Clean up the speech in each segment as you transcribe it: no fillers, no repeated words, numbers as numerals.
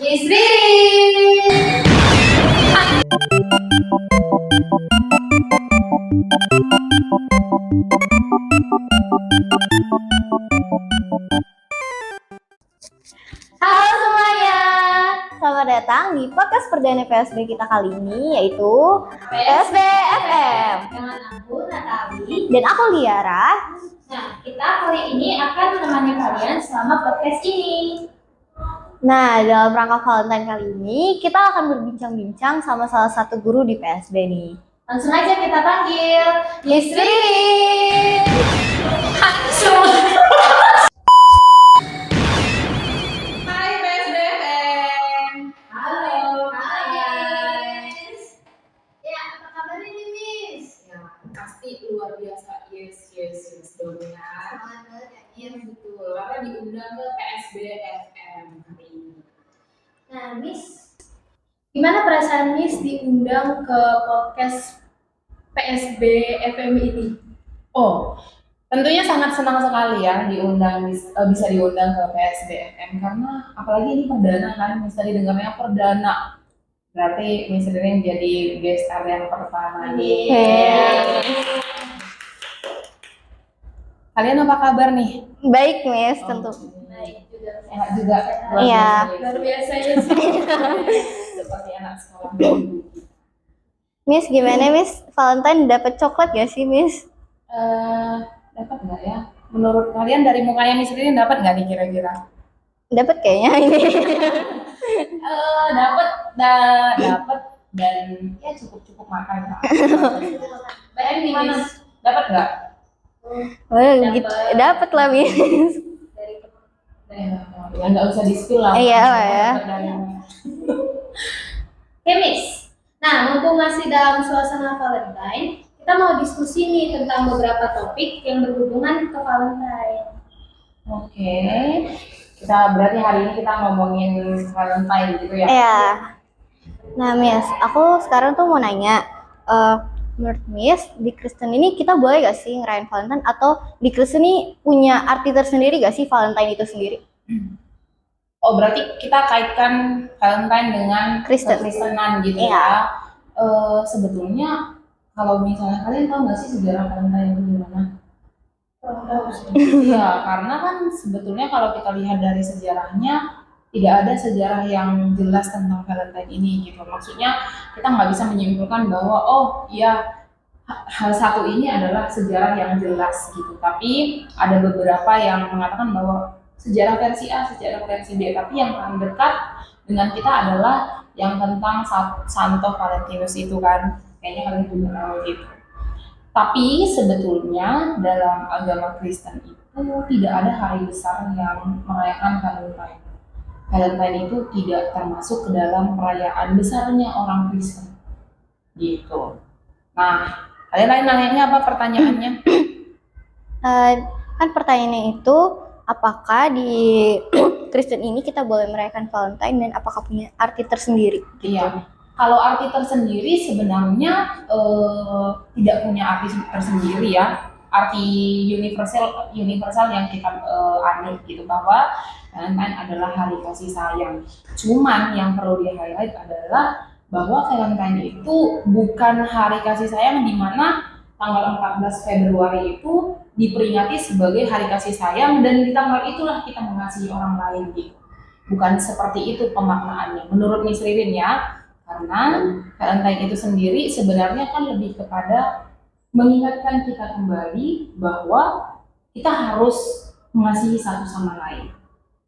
Miss Riri. Halo semuanya, Selamat datang di podcast perdana PSB kita kali ini, yaitu PSB FM. Dengan aku Natali. Dan aku Liara. Nah, kita kali ini akan menemani kalian selama podcast ini. Nah, dalam rangka Valentine kali ini, kita akan berbincang-bincang sama salah satu guru di PSB nih. Langsung aja kita panggil Miss Riri. Hai PSBFM. Halo, guys. Ya, apa kabar ini, Miss? Ya, pasti luar biasa. Yes dong ya. Semangat banget ya, Miss. Betul, karena diundang ke PSBFM hari ini. Nah, Miss, gimana perasaan Miss diundang ke podcast PSB FM ini? Oh, tentunya sangat senang sekali ya bisa diundang ke PSBFM karena apalagi ini perdana kan, bisa didengarnya perdana. Berarti Miss Ririn jadi guest star yang pertama nih. Kalian apa kabar nih? Baik, Miss, tentu. Baik juga. Enak juga. Luar Iya. biasa, Luar biasa ya sih. seperti anak sekolah dulu. Miss, gimana, Miss? Valentine dapat coklat gak sih, Miss? Dapat nggak ya? Menurut kalian dari mukanya Miss Ririn dapat nggak nih kira-kira? Dapat kayaknya ini. Dapat dan ya cukup makan lah. Baik nih, Gimana? Miss. Dapat nggak? Wah, gitu. Dapat lah, Miss. Dari Ya nggak usah di spill lah. Iya lah ya. Dapat dari- Oke, Miss. Nah, mumpung masih dalam suasana Valentine, kita mau diskusi nih tentang beberapa topik yang berhubungan ke Valentine. Oke. Kita berarti hari ini kita ngomongin Valentine gitu ya. Iya. Nah, Miss, aku sekarang tuh mau nanya, menurut Miss, di Kristen ini kita boleh gak sih ngerayain Valentine, atau di Kristen ini punya arti tersendiri gak sih Valentine itu sendiri? Oh, berarti kita kaitkan Valentine dengan Kristen. kekristenan gitu Iya. ya. Sebetulnya kalau misalnya kalian tahu nggak sih sejarah Valentine itu gimana? Iya, karena kan sebetulnya kalau kita lihat dari sejarahnya tidak ada sejarah yang jelas tentang Valentine ini gitu. Maksudnya kita nggak bisa menyimpulkan bahwa oh iya hal satu ini adalah sejarah yang jelas gitu. Tapi ada beberapa yang mengatakan bahwa sejarah versi A, sejarah versi B. Tapi yang paling dekat dengan kita adalah yang tentang Santo Valentinus itu kan. Kayaknya kalian juga tahu gitu. Tapi sebetulnya dalam agama Kristen itu tidak ada hari besar yang merayakan Valentine. Valentine itu tidak termasuk ke dalam perayaan besarnya orang Kristen. Gitu. Nah, kalian lain nanyanya apa pertanyaannya? Kan pertanyaannya itu, apakah di Kristen ini kita boleh merayakan Valentine dan apakah punya arti tersendiri? Iya. Kalau arti tersendiri sebenarnya tidak punya arti tersendiri ya. Arti universal yang kita anut gitu bahwa Valentine adalah hari kasih sayang. Cuman yang perlu di-highlight adalah bahwa Valentine itu bukan hari kasih sayang di mana tanggal 14 Februari itu diperingati sebagai hari kasih sayang dan di tanggal itulah kita mengasihi orang lain gitu. Bukan seperti itu pemaknaannya menurut Miss Ririn ya. Karena Valentine itu sendiri sebenarnya kan lebih kepada mengingatkan kita kembali bahwa kita harus mengasihi satu sama lain.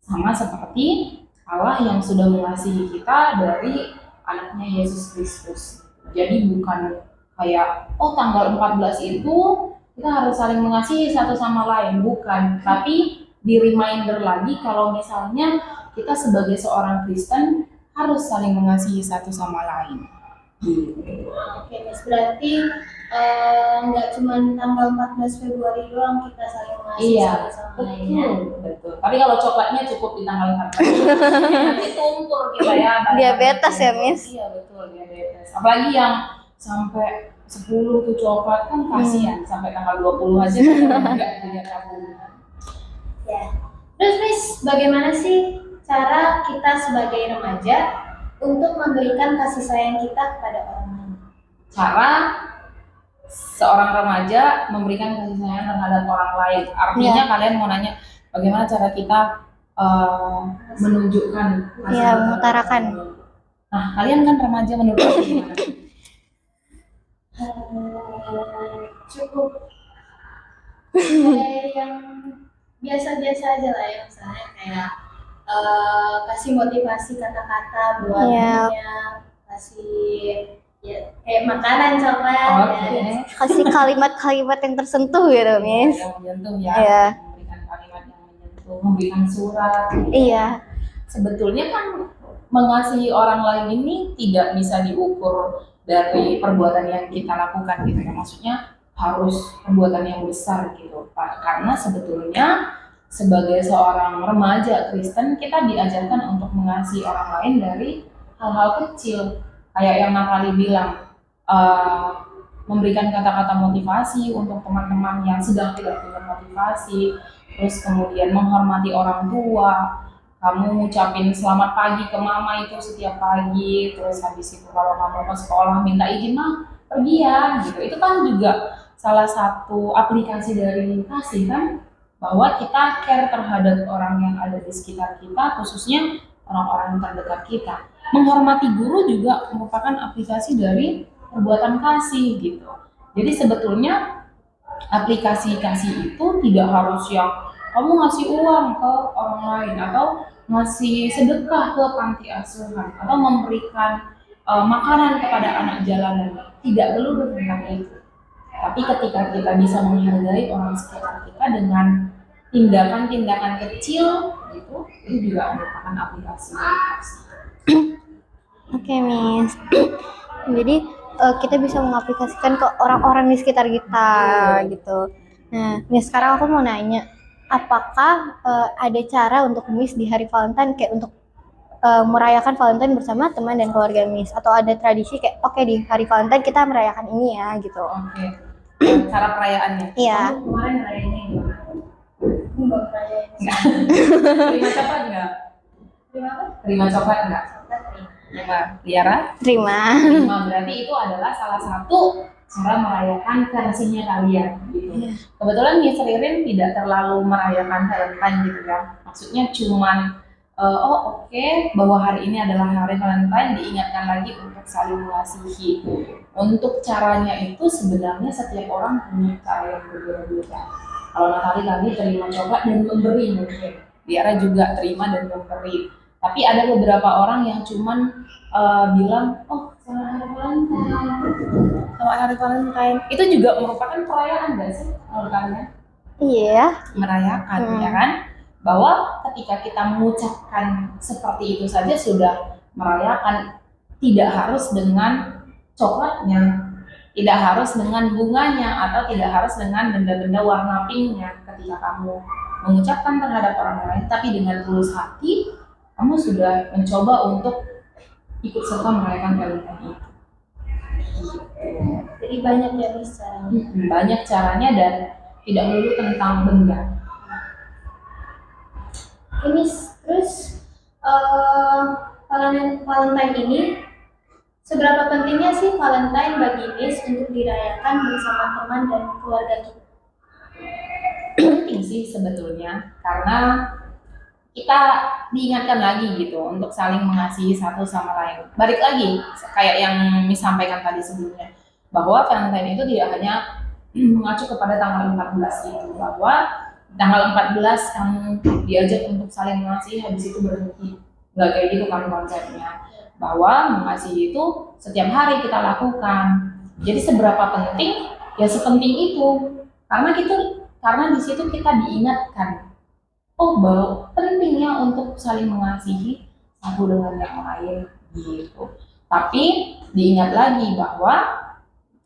Sama seperti Allah yang sudah mengasihi kita dari anaknya Yesus Kristus. Jadi bukan kayak oh tanggal 14 itu kita harus saling mengasihi satu sama lain, bukan. Tapi di reminder lagi kalau misalnya kita sebagai seorang Kristen harus saling mengasihi satu sama lain. Oke, Miss. Berarti nggak cuma tanggal 14 Februari doang kita saling mengasihi satu sama lain ya. Betul. Tapi kalau coklatnya cukup di tanggal 14. Nanti tumpul kita ya. Diabetes ya, Miss? Iya, betul, diabetes. Apalagi yang sampai 10 tuh coklat kan kasihan, sampai tanggal 20 aja kan enggak punya tabungan. Ya. Terus Miss, bagaimana sih cara kita sebagai remaja untuk memberikan kasih sayang kita kepada orang lain? Cara seorang remaja memberikan kasih sayang terhadap orang lain. Artinya kalian mau nanya bagaimana cara kita menunjukkan kasih Iya, terhadap mengutarakan. orang lain. Nah, kalian kan remaja menurut kalian gimana? Cukup kayak yang biasa-biasa aja lah ya, misalnya kayak kasih motivasi kata-kata buat Iya. dia, kasih ya kayak makanan coklat Oke. ya. Kasih kalimat-kalimat yang tersentuh gitu, Miss. Yang menyentuh ya, Iya. memberikan kalimat yang menyentuh, memberikan surat. Iya. Sebetulnya kan mengasihi orang lain ini tidak bisa diukur dari perbuatan yang kita lakukan gitu ya. Maksudnya harus perbuatan yang besar gitu, Pak. Karena sebetulnya sebagai seorang remaja Kristen kita diajarkan untuk mengasihi orang lain dari hal-hal kecil. Kayak yang Natali bilang, memberikan kata-kata motivasi untuk teman-teman yang sedang tidak punya motivasi, terus kemudian menghormati orang tua, kamu ngucapin selamat pagi ke mama itu setiap pagi, terus habis itu kalau kamu ke sekolah minta izin mah pergi ya gitu. Itu kan juga salah satu aplikasi dari kasih kan, bahwa kita care terhadap orang yang ada di sekitar kita, khususnya orang-orang terdekat kita. Menghormati guru juga merupakan aplikasi dari perbuatan kasih gitu. Jadi sebetulnya aplikasi kasih itu tidak harus yang kamu ngasih uang ke orang lain atau ngasih sedekah ke panti asuhan atau memberikan makanan kepada anak jalanan. Tidak perlu tentang itu. Tapi ketika kita bisa menghargai orang sekitar kita dengan tindakan-tindakan kecil gitu, itu juga merupakan aplikasi dari kasih. Oke, Miss. Jadi kita bisa mengaplikasikan ke orang-orang di sekitar kita gitu. Nah, Miss, sekarang aku mau nanya, apakah ada cara untuk Miss di hari Valentine kayak untuk merayakan Valentine bersama teman dan keluarga Miss, atau ada tradisi kayak oke, di hari Valentine kita merayakan ini ya gitu. Oke. Cara perayaannya. Iya. Kamu kemarin rayainnya gimana? Enggak percaya. Terima coklat nggak? Terima kasih. Terima coklat nggak? Ya, Liara? Terima. Terima berarti itu adalah salah satu cara merayakan kasihnya kalian gitu. Kebetulan Miss Ririn tidak terlalu merayakan Valentine gitu ya. Maksudnya cuman oke, bahwa hari ini adalah hari Valentine, diingatkan lagi untuk saling mengasihi. Untuk caranya itu sebenarnya setiap orang punya cara yang berbeda-beda. Kalau Natali tadi terima coklat dan memberi mungkin, Liara juga terima dan memberi. Tapi ada beberapa orang yang cuman bilang, oh selamat hari Valentine, selamat hari Valentine. Itu juga merupakan perayaan nggak sih menurut kalian? Iya. Merayakan, ya kan? Bahwa ketika kita mengucapkan seperti itu saja sudah merayakan, tidak harus dengan coklatnya, tidak harus dengan bunganya, atau tidak harus dengan benda-benda warna pinknya. Ketika kamu mengucapkan terhadap orang lain, tapi dengan tulus hati, kamu sudah mencoba untuk ikut serta merayakan Valentine itu. Jadi banyak ya Miss caranya. Banyak caranya dan tidak melulu tentang benda. Ini terus Valentine ini seberapa pentingnya sih Valentine bagi Miss untuk dirayakan bersama teman dan keluarga kita? Penting sih sebetulnya, karena kita diingatkan lagi gitu untuk saling mengasihi satu sama lain. Balik lagi kayak yang Miss sampaikan tadi sebelumnya, bahwa Valentine itu tidak hanya mengacu kepada tanggal 14 itu, bahwa tanggal 14 kamu diajak untuk saling mengasihi, habis itu berhenti. Nggak kayak gitu kan konsepnya. Bahwa mengasihi itu setiap hari kita lakukan. Jadi seberapa penting, ya sepenting itu. Karena di situ kita diingatkan, oh bahwa pentingnya untuk saling mengasihi satu dengan yang lain gitu. Tapi diingat lagi bahwa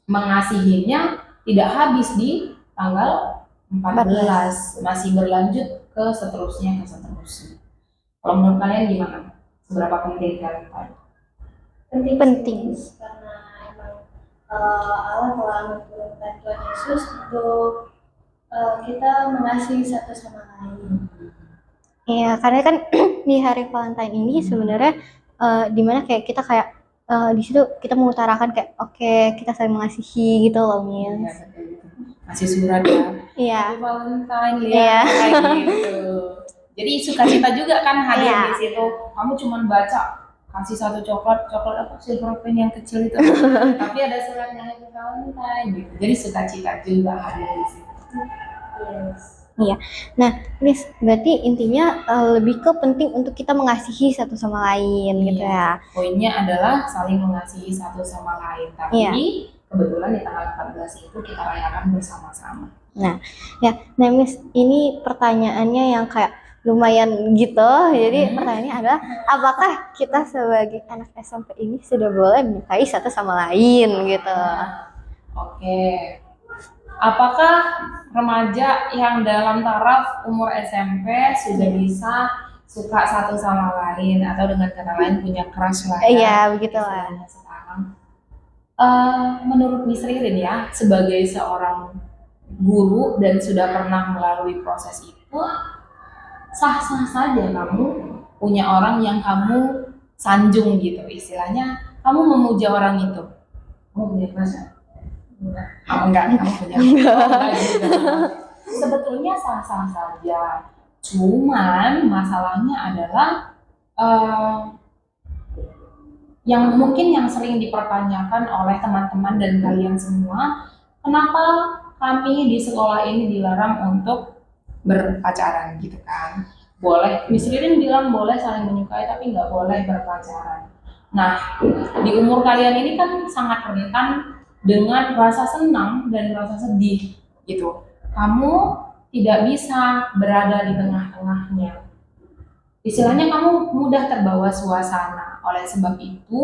mengasihinya tidak habis di tanggal 14, masih berlanjut ke seterusnya. Kalau menurut kalian gimana? Seberapa penting Valentine? Penting. Karena emang Allah telah menurunkan Tuhan Yesus untuk kita mengasihi satu sama lain. Iya, karena kan di hari Valentine ini sebenarnya dimana kayak kita kayak di situ kita mengutarakan kayak oke, kita saling mengasihi gitu loh, Iya, Miss. betul. Kasih surat ya. Iya. Happy Valentine Iya. ya, kayak gitu. Jadi sukacita juga kan hadir Iya. di situ. Kamu cuma baca kasih satu coklat apa silver pen yang kecil itu, tapi ada suratnya Happy Valentine gitu. Jadi sukacita juga hadir di situ. Yes. Iya. Nah, Miss, berarti intinya lebih ke penting untuk kita mengasihi satu sama lain gitu Iya. ya. Poinnya adalah saling mengasihi satu sama lain. Tapi Iya. kebetulan di tanggal 14 itu kita rayakan bersama-sama. Nah, Miss, ini pertanyaannya yang kayak lumayan gitu. Jadi pertanyaannya adalah, apakah kita sebagai anak SMP ini sudah boleh menyukai satu sama lain gitu? Oke. Apakah remaja yang dalam taraf umur SMP sudah bisa suka satu sama lain atau dengan kata lain punya crush lah ya? Iya, begitulah. Istilahnya sekarang. Menurut Miss Ririn ya, sebagai seorang guru dan sudah pernah melalui proses itu, sah-sah saja kamu punya orang yang kamu sanjung gitu, istilahnya kamu memuja orang itu. Kamu punya crush? Enggak, kamu punya. Enggak juga. Sebetulnya sah-sah saja. Cuman masalahnya adalah yang mungkin yang sering dipertanyakan oleh teman-teman dan kalian semua, kenapa kami di sekolah ini dilarang untuk berpacaran gitu kan? Boleh, Miss Ririn bilang boleh saling menyukai tapi nggak boleh berpacaran. Nah, di umur kalian ini kan sangat rentan dengan rasa senang dan rasa sedih gitu. Kamu tidak bisa berada di tengah-tengahnya. Istilahnya kamu mudah terbawa suasana. Oleh sebab itu,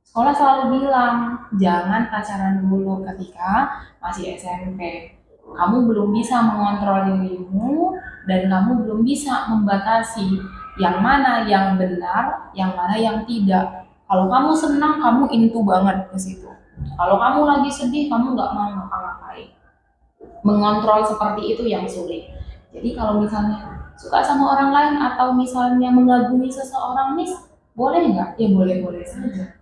sekolah selalu bilang jangan pacaran dulu ketika masih SMP. Kamu belum bisa mengontrol dirimu dan kamu belum bisa membatasi yang mana yang benar, yang mana yang tidak. Kalau kamu senang, kamu into banget ke situ. Kalau kamu lagi sedih, kamu nggak mau ngapa-ngapain. Mengontrol seperti itu yang sulit. Jadi kalau misalnya suka sama orang lain atau misalnya mengagumi seseorang, Miss, boleh nggak? Ya boleh-boleh saja.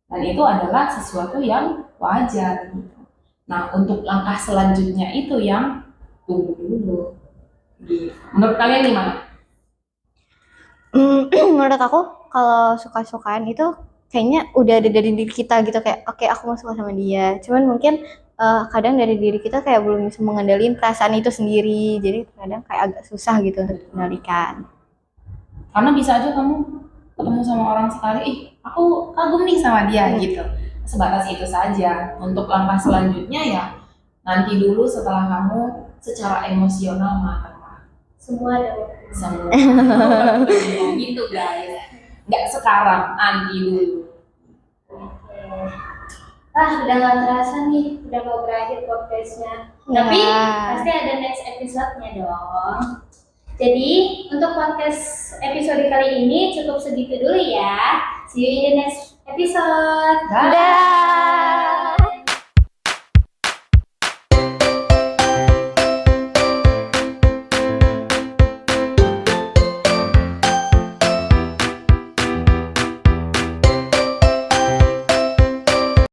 Dan itu adalah sesuatu yang wajar. Gitu. Nah, untuk langkah selanjutnya itu yang tunggu dulu. Menurut kalian gimana? Menurut aku, kalau suka-sukaan itu kayaknya udah ada dari diri kita gitu, kayak oke, aku mau suka sama dia. Cuman mungkin kadang dari diri kita kayak belum bisa mengendalikan perasaan itu sendiri, jadi kadang kayak agak susah gitu untuk dikendalikan. Karena bisa aja kamu ketemu sama orang sekali, aku kagum nih sama dia gitu. Sebatas itu saja. Untuk langkah selanjutnya ya nanti dulu setelah kamu secara emosional matang. Semua ada. Semua. Gitu guys. Nggak sekarang, nanti dulu. Udah nggak terasa nih, udah mau berakhir podcastnya. Tapi pasti ada next episode-nya dong. Jadi untuk podcast episode kali ini cukup segitu dulu ya. See you in the next episode. Dadah.